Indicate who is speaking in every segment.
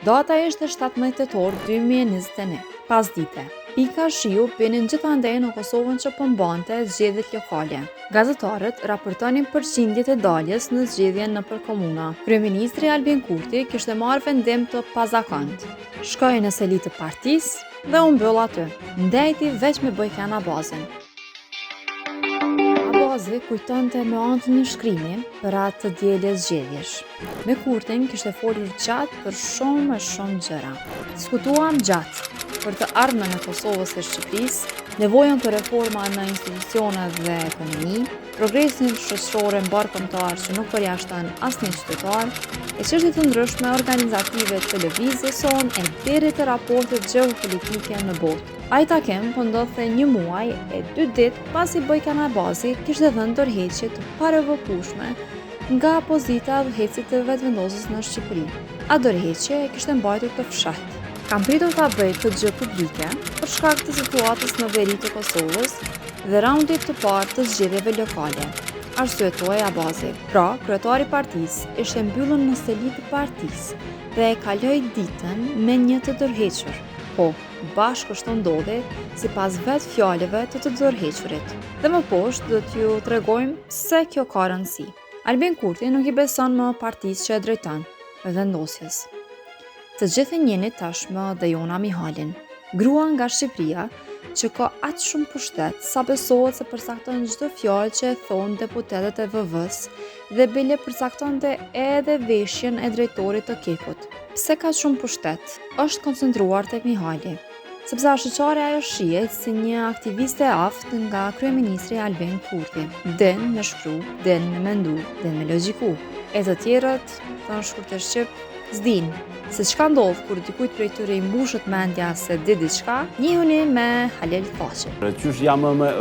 Speaker 1: Data ishte 17 tetor 2021, pas dite. Pika shiu binin gjithandej në Kosovën që pëmbante zgjedhjet lokale. Gazetarët raportonin përqindjet e daljes në zgjedhjen nëpër komuna. Kryeministri Albin Kurti kishte marrë vendim të pazakontë. Shkoi në seli të partisë dhe u mbyll aty. Ndajti veç me Bojkan Abazin. Abazi kujtonte me anë një shkrimi për atë të dielës zgjedhjesh. Me Kurtin kishte folur gjatë për shumë gjëra. Diskutuam gjatë për të ardhmen e Kosovës e Shqipërisë, nevojën për reforma në institucionet dhe ekonomi, progresin shoqëror mbarkombëtar që nuk përjashton asnjë qytetar, e çështje të ndryshme organizative të lëvizjes sonë e deri te raportet gjeopolitike në botë. Ai takim po ndodhte një muaj e 2 ditë pasi Bojkan Abazi kishte dhënë dorëheqje të parevokueshme nga opozita dhe hecit të vetëvendosjes në Shqipëri. A dorëheqje e kishte mbajtur të fshehtë. Kam pritur ta bëj këtë gjë publike për shkak të situatës në veri të Kosovës dhe raundit të parë të zgjedhjeve lokale, arsyetoi Abazi. Pra, kryetari i partisë ishte mbyllur në seli të partisë dhe e kaloi ditën me një të dorëhequr. Po, bashkë kështu ndodhi sipas vetë fjalëve të dorëhequrit. Dhe më poshtë do t'ju tregojmë pse kjo ka rëndësi. Albin Kurti nuk i beson më partisë që e drejton, vendosjes. Të gjithë e njeni tashmë dhe Jona Mihalin, grua nga Shqipëria që ka aq shumë pushtet sa besohet se përcakton çdo fjalë që e thonë deputetët e VV-s dhe bile përcaktonte edhe veshjen e drejtorit të Kekut. Pse ka shumë pushtet? Është koncentruar tek Mihali, sepse ashtuqare ajo shihet si një aktiviste e aftë nga kryeministri Albin Kurti. Den me shkru, den me mendu, den me logjiku. E të tjerët, thonë shkurtër shqip, s'din. Se çka ndodh kur dikujt prej tyre i mbushet mendja se di diçka, njihuni me halel faqe.
Speaker 2: Qysh jam me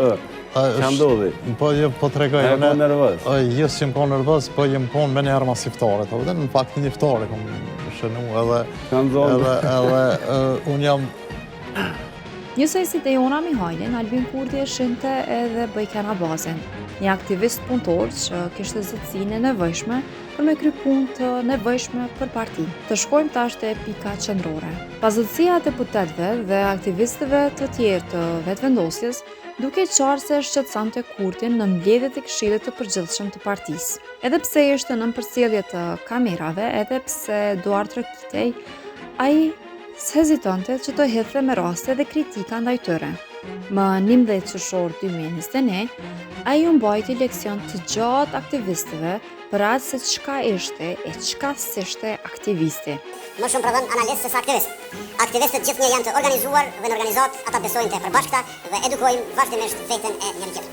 Speaker 2: Ç'a ndodhi?
Speaker 3: Po tregoj.
Speaker 2: E po nervoz.
Speaker 3: Jo si më nervoz, po jem kon me një arma iftare. Në fakt një iftare kom shënu edhe unë jam.
Speaker 1: Njësoj si te Jona Mihalin, Albin Kurti e shinte edhe Bojkan Abazin, një aktivist punëtor që kishte zëtësinë e nevojshme për me kry punë të nevojshme për parti. Të shkojmë tash te pika qendrore. Pazëtësia e deputetëve dhe aktivistëve të tjerë të vetëvendosjes duke qartë se shqetësonte Kurtin në mbledhjet e Këshillit të Përgjithshëm të partisë. Edhe pse ishte nën përcjellje të kamerave, edhe pse duar trokitej, ai s'hezitonte që të hedhte me raste dhe kritika ndaj tyre. Më 11 qershor 2021, ai u mbajti leksion të gjatë aktivistëve për atë se çka ishte e çka s'ishte aktivisti.
Speaker 4: Më shumë prodhon analist se sa aktivist. Aktivistët gjithnjë janë të organizuar dhe në organizat ata besojnë të përbashkëta dhe edukojnë vazhdimisht veten e njëri tjetrit.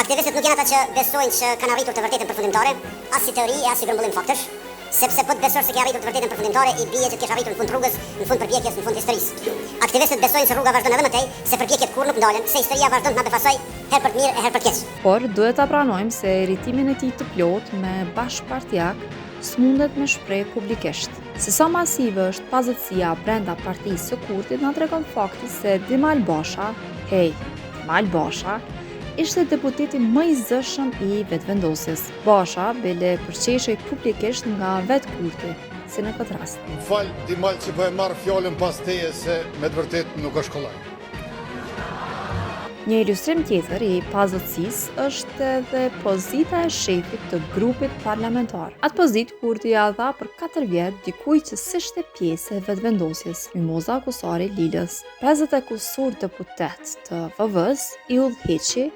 Speaker 4: Aktivistët nuk janë ata që besojnë që kanë arritur të vërtetën përfundimtare, as si teori e as si grumbullim faktesh, sepse po të besosh se ke arritur të vërtetën përfundimtare, i bie që të kesh arritur në fund rrugës, në fund përpjekjes, në fund historisë. Aktivistët besojnë se rruga vazhdon edhe më tej, se përpjekjet kurrë nuk ndalen, se historia vazhdon të na befasoj herë për të mirë e herë për të keq.
Speaker 1: Por duhet ta pranojmë se rritimin e tij të plot me bashkëpartiak s'mundet me shpreh publikisht. Se sa masive është pazëtësia brenda partisë së Kurtit na tregon fakti se Dimal Basha, Dimal Basha, ishte deputeti më i zëshëm i vetëvendosjes. Basha bile përqeshej publikisht nga vetë Kurti, si në këtë rast.
Speaker 5: Më fal, Dimal që po e marr fjalën pas teje se me të vërtetë nuk është kollaj.
Speaker 1: Një ilustrim tjetër i pazëtësisë është edhe pozita e shefit të grupit parlamentar. Atë pozitë Kurti ja dha për 4 vjet dikujt që s'ishte pjesë e vetëvendosjes, Mimoza Kusari Lilës. 50 kusur deputet të VV-s i udhëheqi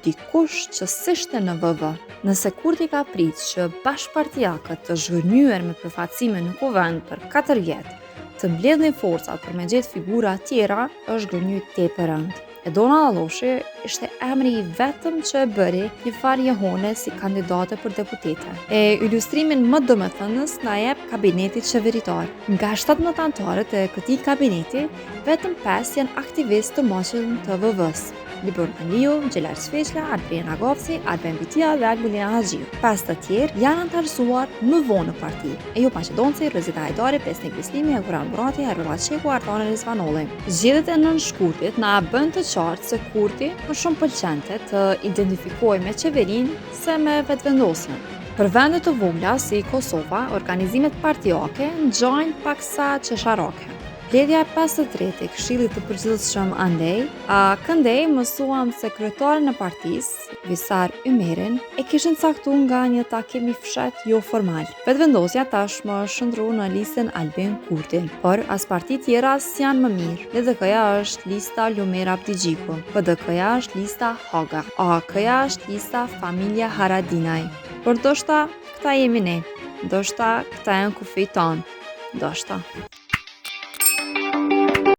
Speaker 1: dikush që s'ishte në VV. Nëse Kurti ka pritë që bashkëpartiakët të zhgënjyer me përfaqësime në kuvend për 4 vjet, të mbledhin forcat për me gjetë figura tjera, është gënjy tepër rënd. E Donald Alloshi ishte emri i vetëm që e bëri një farë jehone si kandidate për deputete. E ilustrimin më domethënës na jep kabineti qeveritar. Nga 17 anëtarët e këtij kabineti, vetëm 5 janë aktivistë të moshën të VV-s. Libor Manliu, Gjelar Sfeqla, Adriana Govci, Arben Bitia dhe Almulina Haxhiu. 5 të tjerë janë antarësuar më vonë në parti. Ejo Maqedonci, Rozita Hajdari, Pesnik Bislimi, Aguran Murati, Errolla Çeku, Artone Rizvanolli. Zgjedhjet e nënshkurtit na bën të qartë se Kurti më shumë pëlqente të identifikojë me qeverinë se me vetëvendosjen. Për vende të vogla si Kosova, organizimet partijake ngjajnë paksa qesharake. Mbledhja e 53 e Këshillit të Përgjithshëm andej, këndej mësuam se kryetarin e partisë, Visar Ymerin, e kishin caktuar nga një takim i fshet jo formal. Vetëvendosja tashmë shndru në listën Albin Kurti, por as parti tjera s'janë më mirë. LDK-ja është lista Lumer Abdigjiku, PDK-ja është lista Haga, AAK-ja është lista Familja Haradinaj. Por ndoshta këta jemi ne, ndoshta këta janë kufijt tanë, ndoshta.